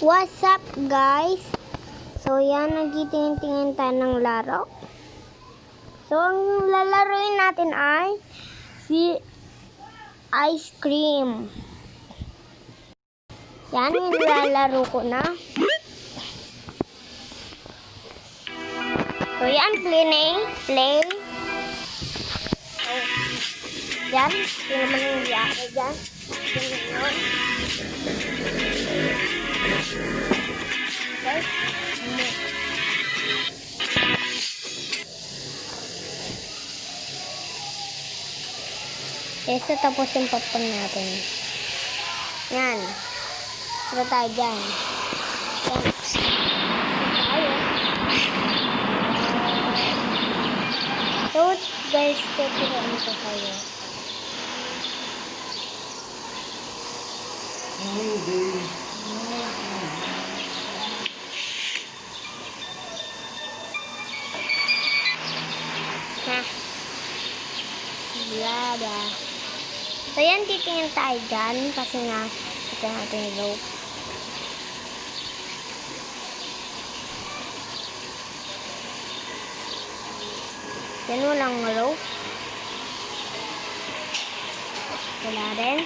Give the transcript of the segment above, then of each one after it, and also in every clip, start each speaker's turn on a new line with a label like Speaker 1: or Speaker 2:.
Speaker 1: What's up guys? So yan, nagtitingin-tingin tayo ng laro. So ang lalaroin natin ay si ice cream. Yan, nilalaro ko na. So yan, play. So, yan, yun naman yung yari dyan. Yun. Guys, so tapos yung popcorn natin. Yan. Pero tayo dyan. Yan. Tayo. So guys, tuturuan ko kayo. Blada. So yan, titingin tayo dyan kasi nga ito natin yung rope. Yan, walang rope. Wala rin.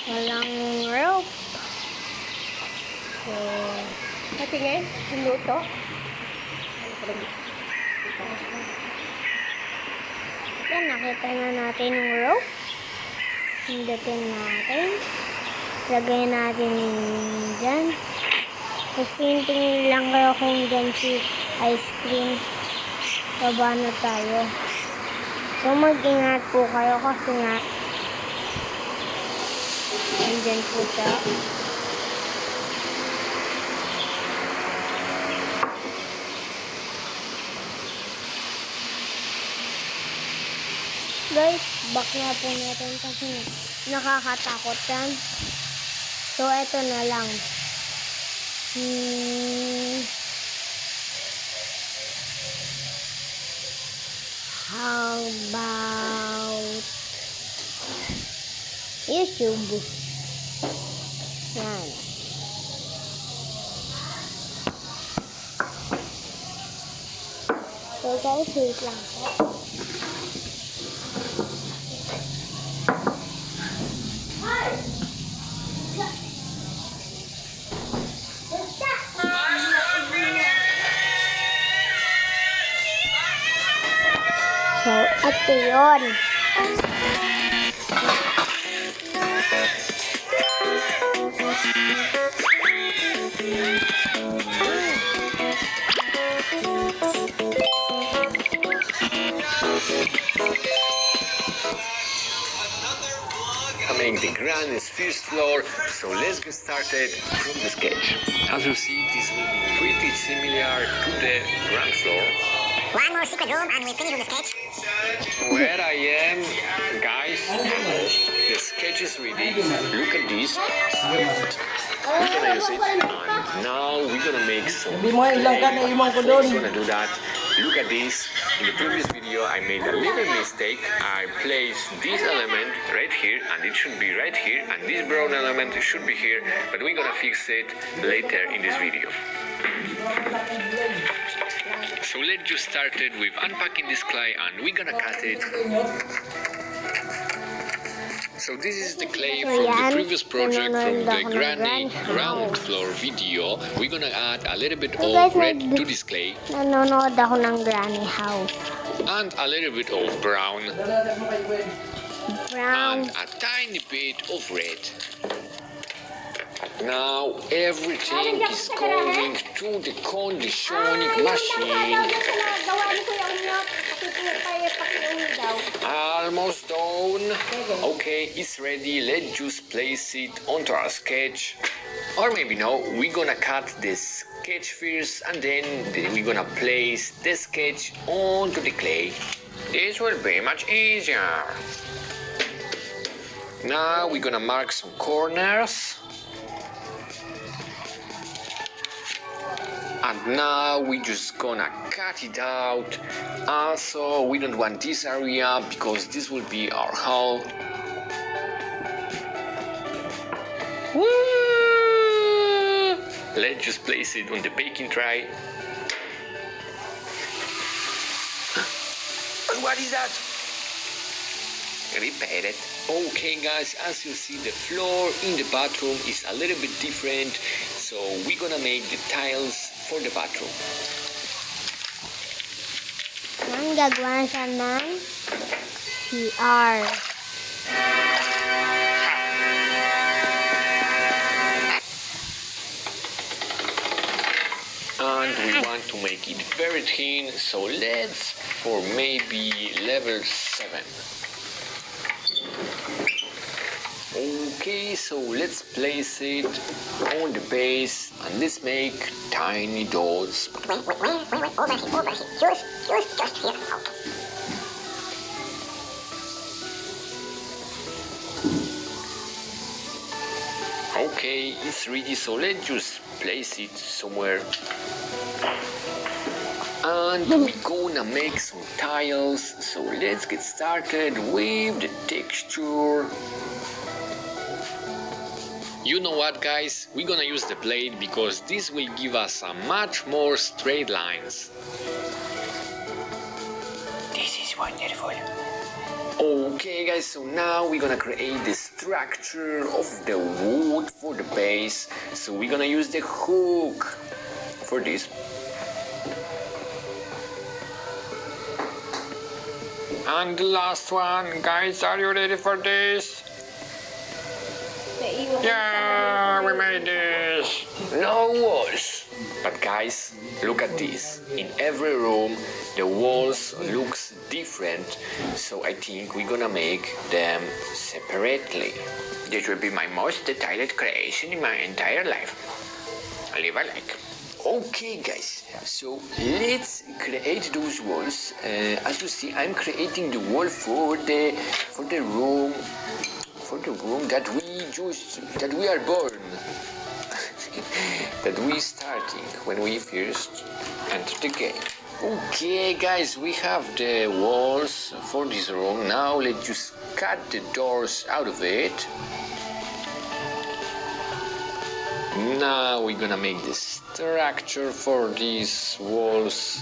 Speaker 1: Walang rope. So, patingin, luto. Yan, nakita na natin yung rope. Hindutin natin. Lagay natin dyan. Tapos tingin lang kayo kung dyan si ice cream. Baba na tayo. So, mag-ingat po kayo kasi nga andyan po siya. Guys, back na po natin kasi nakakatakot yan. So, eto na lang. How about YouTube? Yan. So guys, wait lang po. So, ito yun.
Speaker 2: Coming the grandest first floor, so let's get started from the sketch. As you see, this will be pretty similar to the ground floor.
Speaker 3: One more secret room and we finish with the sketch.
Speaker 2: Where I am, guys, the sketch is ready. Look at this. We're gonna use it, and now we're gonna make some. We're gonna do that. Look at this. In the previous video, I made a little mistake. I placed this element right here, and it should be right here, and this brown element should be here, but we're gonna fix it later in this video. So let's just start it with unpacking this clay, and we're gonna cut it. So this is the clay from the previous project from the ground floor video. We're gonna add a little bit of red to this clay.
Speaker 1: Nanonood ako ng Granny House.
Speaker 2: And a little bit of brown. And a tiny bit of red. Now everything is going to the conditioning machine. Almost done. Okay, it's ready. Let's just place it onto our sketch. Or maybe no, we're gonna cut the sketch first and then we're gonna place the sketch onto the clay. This will be much easier. Now we're gonna mark some corners. And now we just gonna cut it out. Also, we don't want this area because this will be our hall. Woo! Let's just place it on the baking tray. And what is that? Repair it. Okay guys, as you see, the floor in the bathroom is a little bit different, so we're gonna make the tiles for the bathroom.
Speaker 1: Yan, gagawa siya ng CR.
Speaker 2: And we want to make it very thin, so let's for maybe level 7. Okay, so let's place it on the base and let's make tiny doors.
Speaker 3: Wait, over here. Just here.
Speaker 2: Okay, it's ready, so let's just place it somewhere. And we're gonna make some tiles, so let's get started with the texture. You know what guys, we're gonna use the blade because this will give us a much more straight lines.
Speaker 3: This is wonderful.
Speaker 2: Okay guys, so now we're gonna create the structure of the wood for the base. So we're gonna use the hook for this. And the last one, guys, are you ready for this? Yeah, we made this. No walls. But guys, look at this. In every room, the walls looks different. So I think we're gonna make them separately. This will be my most detailed creation in my entire life. I live alike. Okay guys, so let's create those walls. As you see, I'm creating the wall for the room. For the room that we are born, that we starting when we first enter the game. Okay guys, we have the walls for this room. Now let's just cut the doors out of it. Now we're gonna make the structure for these walls.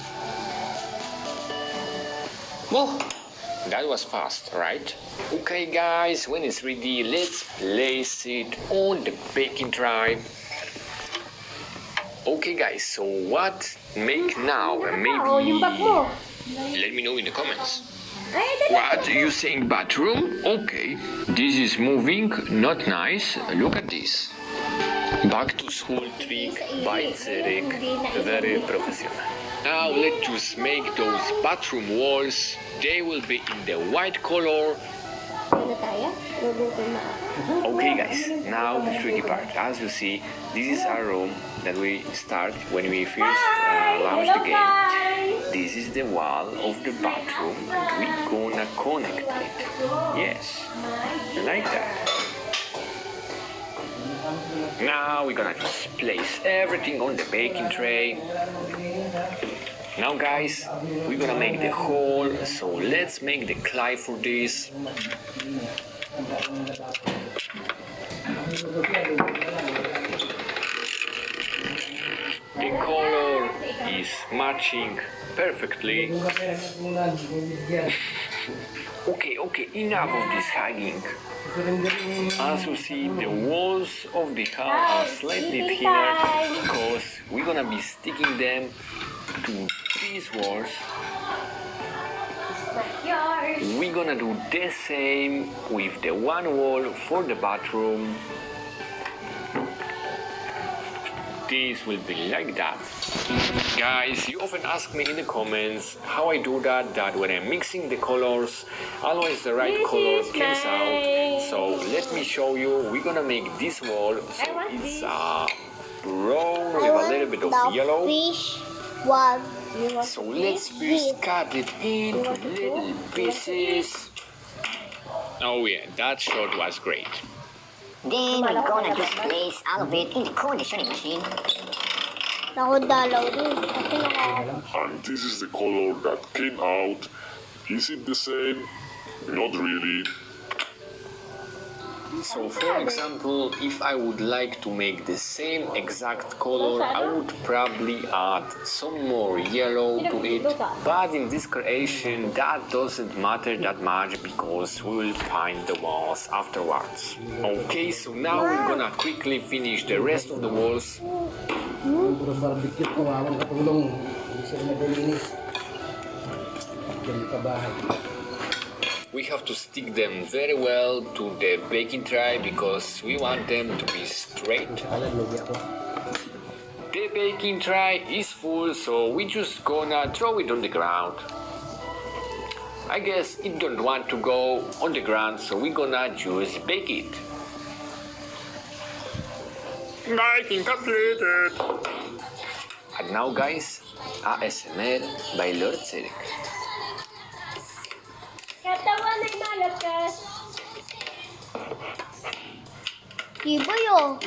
Speaker 2: Well, that was fast, right? Okay guys, when it's ready, let's place it on the baking tray. Okay guys, so what make now? Maybe let me know in the comments. What, you saying bathroom? Okay, this is moving, not nice. Look at this. Back to school trick by Cedric, very professional. Now let's just make those bathroom walls. They will be in the white color. Okay guys, now the tricky part. As you see, this is our room that we start when we first launch the game. This is the wall of the bathroom and we're gonna connect it. Yes, like that. Now we're gonna just place everything on the baking tray. Now guys, we're gonna make the hole, so let's make the clay for this. The color is matching perfectly. Okay, enough of this hugging. As you see, the walls of the house are slightly thinner because we're gonna be sticking them to these walls. We're gonna do the same with the one wall for the bathroom. This will be like that. Guys, you often ask me in the comments how I do that when I'm mixing the colors, always the right color comes out. So let me show you. We're gonna make this wall, so it's brown with a little bit of yellow. So let's first cut it into little pieces. Oh yeah, that shot was great.
Speaker 3: Then we're gonna just place all of it in the conditioning machine.
Speaker 1: Nakudalaw din. Kasi nakaka...
Speaker 4: And this is the color that came out. Is it the same? Not really.
Speaker 2: So for example, if I would like to make the same exact color, I would probably add some more yellow to it. But in this creation, that doesn't matter that much because we will paint the walls afterwards. Okay, so now we're gonna quickly finish the rest of the walls.
Speaker 5: Puro barbecue ko, awang katulong. Hindi sila naglilinis. Diyan sa bahay.
Speaker 2: We have to stick them very well to the baking tray because we want them to be straight.
Speaker 5: Alam, lugi ako.
Speaker 2: The baking tray is full, so we just gonna throw it on the ground. I guess it don't want to go on the ground, so we gonna just bake it. Baking completed! And now guys, ASMR by Lord Cedric.
Speaker 1: Katawan nagmalakas. Tibay oh.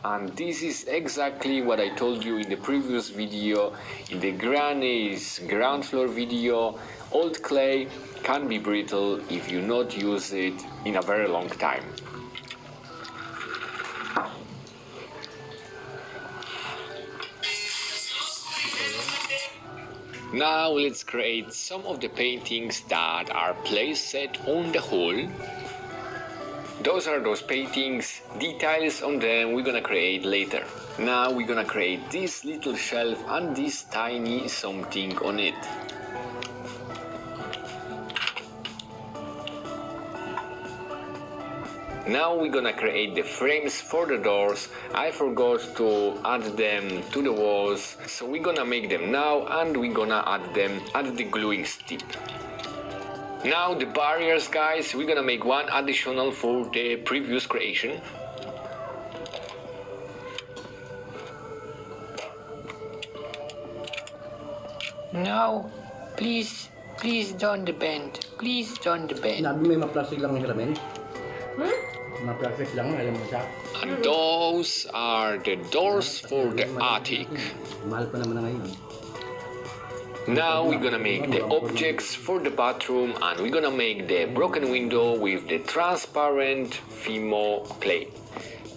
Speaker 2: And this is exactly what I told you in the previous video, in the granny's ground floor video. Old clay can be brittle if you not use it in a very long time. Now let's create some of the paintings that are placed set on the wall. Those are those paintings, details on them we're gonna create later. Now we're gonna create this little shelf and this tiny something on it. Now we're gonna create the frames for the doors. I forgot to add them to the walls, so we're gonna make them now and we're gonna add them at the gluing stick. Now the barriers, guys, we're gonna make one additional for the previous creation.
Speaker 6: No, please don't bend. Please don't bend.
Speaker 5: Sinabi may maplastic lang ng hiramin? Maplastic lang, alam mo siya.
Speaker 2: And those are the doors for the attic.
Speaker 5: Mahal pa naman na ngayon.
Speaker 2: Now we're gonna make the objects for the bathroom and we're gonna make the broken window with the transparent Fimo clay.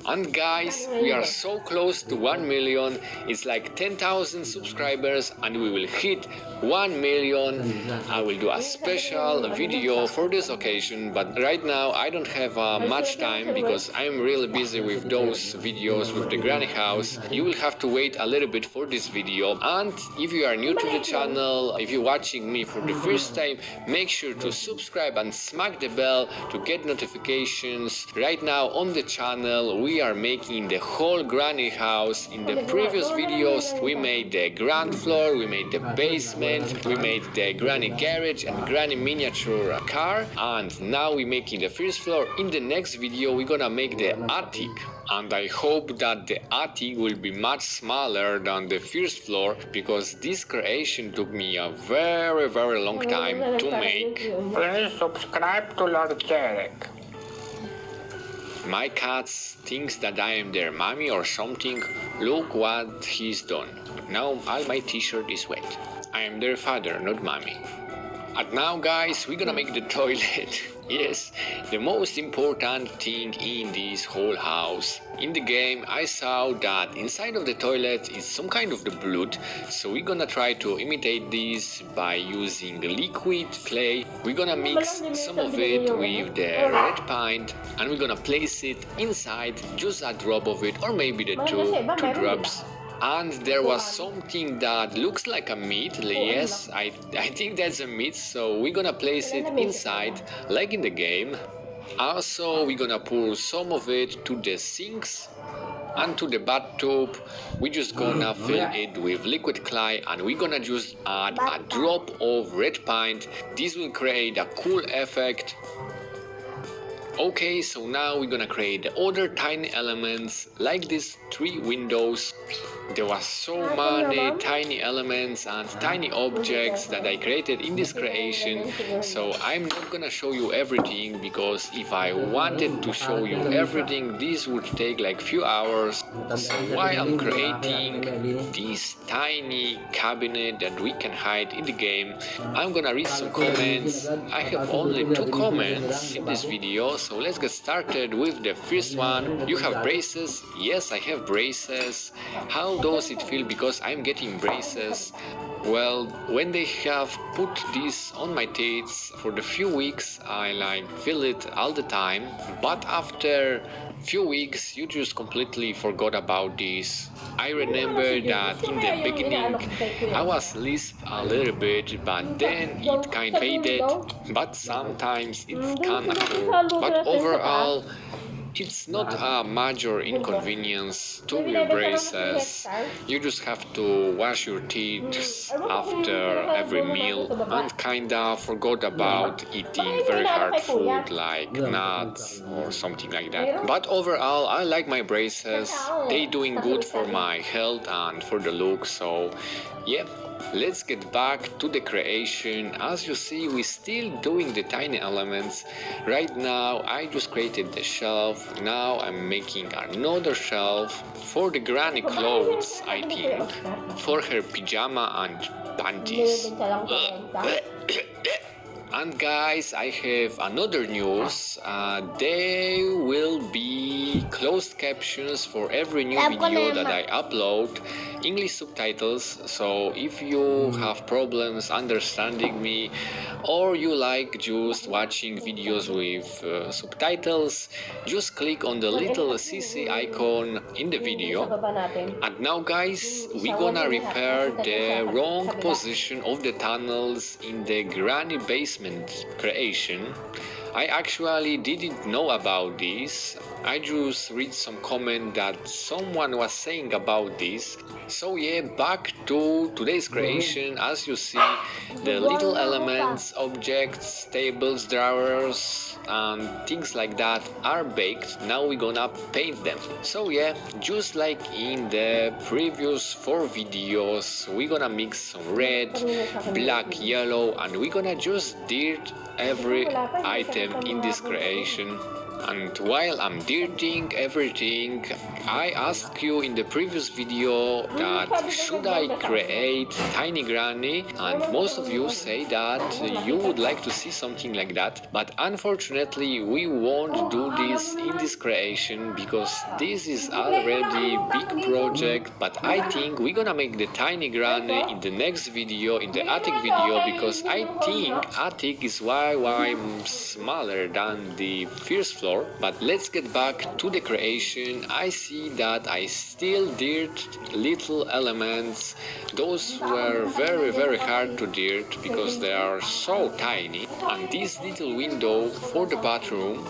Speaker 2: And guys, we are so close to 1 million. It's like 10,000 subscribers and we will hit 1 million. I will do a special video for this occasion, but right now I don't have much time because I'm really busy with those videos with the granny house. You will have to wait a little bit for this video. And if you are new to the channel, if you're watching me for the first time, make sure to subscribe and smack the bell to get notifications. Right now on the channel we are making the whole granny house. In the previous videos we made the ground floor, we made the basement, we made the granny garage and granny miniature car, and now we're making the first floor. In the next video we're gonna make the attic, and I hope that the attic will be much smaller than the first floor because this creation took me a very long time to make.
Speaker 6: Please subscribe to Lord Cedric.
Speaker 2: My cats thinks that I am their mommy or something. Look what he's done. Now all my t-shirt is wet. I am their father, not mommy. And now guys, we're gonna make the toilet. Yes, the most important thing in this whole house. In the game I saw that inside of the toilet is some kind of the blood, so we're gonna try to imitate this by using liquid clay. We're gonna mix some of it with the red paint and we're gonna place it inside, just a drop of it or maybe the two drops. And there was something that looks like a meat. Yes, I think that's a meat, so we're gonna place it inside like in the game. Also we're gonna pour some of it to the sinks and to the bathtub. We're just gonna fill it with liquid clay and we're gonna just add a drop of red paint. This will create a cool effect. Okay, so now we're gonna create the other tiny elements like these 3 windows. There was so many tiny elements and tiny objects that I created in this creation, so I'm not gonna show you everything, because if I wanted to show you everything, this would take like few hours. So while I'm creating this tiny cabinet that we can hide in the game, I'm gonna read some comments. I have only 2 comments in this video, so let's get started with the first one. You have braces? Yes, I have braces. How does it feel because I'm getting braces? Well, when they have put this on my teeth for the few weeks, I like feel it all the time, but after few weeks you just completely forgot about this. I remember that in the beginning I was lisp a little bit, but then it kind of faded, but sometimes it's kind of cool. But overall, it's not a major inconvenience to wear braces. You just have to wash your teeth after every meal and kinda forgot about eating very hard food like nuts or something like that. But overall, I like my braces. They doing good for my health and for the look, so yeah. Let's get back to the creation. As you see, we're still doing the tiny elements. Right now, I just created the shelf. Now I'm making another shelf for the granny clothes, I think, for her pajama and panties. And guys, I have another news. There will be closed captions for every new video that I upload, English subtitles. So if you have problems understanding me, or you like just watching videos with subtitles, just click on the little CC icon in the video. And now guys, we're gonna repair the wrong position of the tunnels in the granny basement creation. I actually didn't know about this. I just read some comment that someone was saying about this. So yeah, back to today's creation. As you see, the little elements, objects, tables, drawers, and things like that are baked. Now we're gonna paint them. So yeah, just like in the previous 4 videos, we're gonna mix some red, black, yellow, and we're gonna just dirt every item in this creation. And while I'm dirting everything, I asked you in the previous video that should I create tiny granny, and most of you say that you would like to see something like that, but unfortunately we won't do this in this creation because this is already big project. But I think we're gonna make the tiny granny in the next video, in the attic video, because I think attic is why I'm smaller than the first floor. But let's get back to the creation. I see that I still dirt little elements. Those were very hard to dirt because they are so tiny. And this little window for the bathroom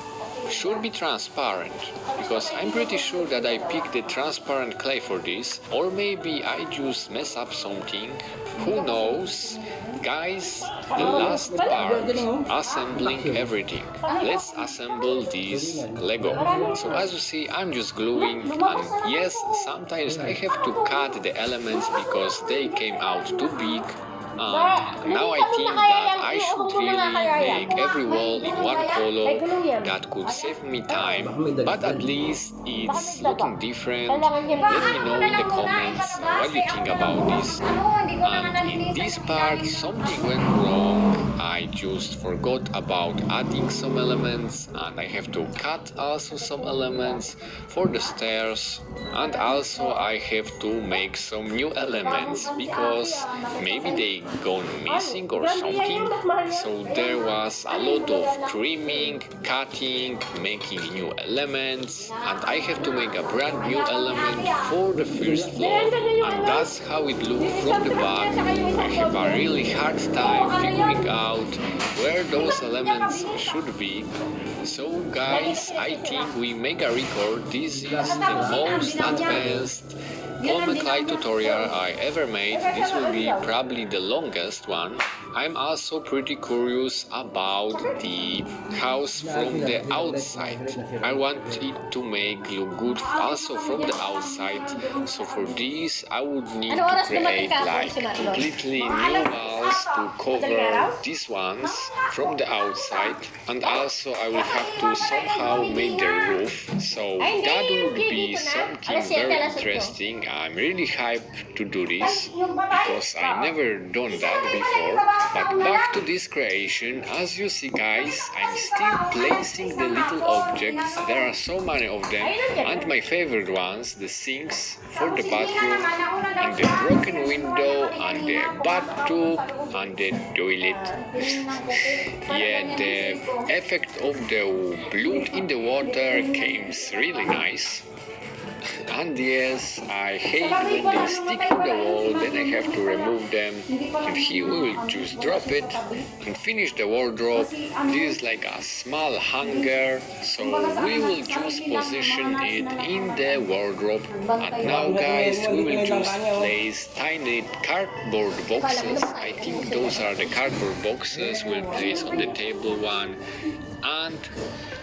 Speaker 2: should be transparent, because I'm pretty sure that I picked the transparent clay for this, or maybe I just mess up something, who knows. Guys, the last part, assembling everything. Let's assemble this Lego. So as you see, I'm just gluing, and yes, sometimes I have to cut the elements because they came out too big. Now I think that I should really make every wall in one color. That could save me time, but at least it's looking different. Let me know in the comments what you think about this. And in this part something went wrong. I just forgot about adding some elements, and I have to cut also some elements for the stairs, and also I have to make some new elements because maybe they gone missing or something. So there was a lot of trimming, cutting, making new elements, and I have to make a brand new element for the first floor, and that's how it looked from the back. I have a really hard time figuring out where those elements should be. So guys, I think we make a record. This is the most advanced Olmeclay tutorial I ever made. This will be probably the longest one. I'm also pretty curious about the house from the outside. I want it to make look good also from the outside. So for this I would need to create like completely new walls to cover these ones from the outside, and also I will have to somehow make the roof. So that would be something very interesting. I'm really hyped to do this because I never done that before. But back to this creation, as you see guys, I'm still placing the little objects. There are so many of them, and my favorite ones, the sinks for the bathroom, and the broken window, and the bathtub, and the toilet. Yeah, the effect of the blood in the water came really nice. And yes, I hate when they stick to the wall, then I have to remove them, and here we will just drop it and finish the wardrobe. This is like a small hanger, so we will just position it in the wardrobe. And now guys, we will just place tiny cardboard boxes. I think those are the cardboard boxes we'll place on the table one. And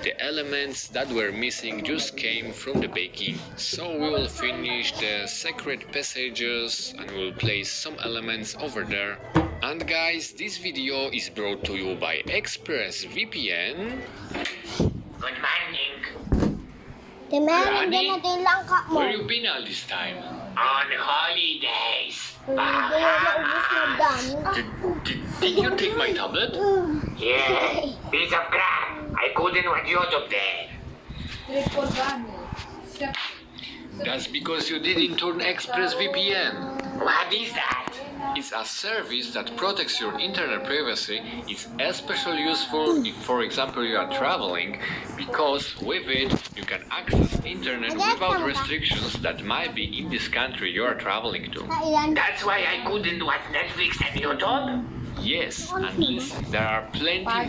Speaker 2: the elements that were missing just came from the baking. So we will finish the secret passages and we'll place some elements over there. And guys, this video is brought to you by ExpressVPN.
Speaker 6: Good morning.
Speaker 1: Meron din natin langka mo.
Speaker 2: Where you been all this time?
Speaker 6: On holidays.
Speaker 1: Hindi naubos na dami.
Speaker 2: Did you take my tablet?
Speaker 6: Yeah, piece of crap. I couldn't watch YouTube there.
Speaker 2: That's because you didn't turn ExpressVPN.
Speaker 6: What is that?
Speaker 2: It's a service that protects your internet privacy. It's especially useful if, for example, you are traveling, because with it you can access internet without restrictions that might be in this country you are traveling to.
Speaker 1: Kailan?
Speaker 6: That's why I couldn't watch Netflix and YouTube?
Speaker 2: Yes, and listen, there are plenty more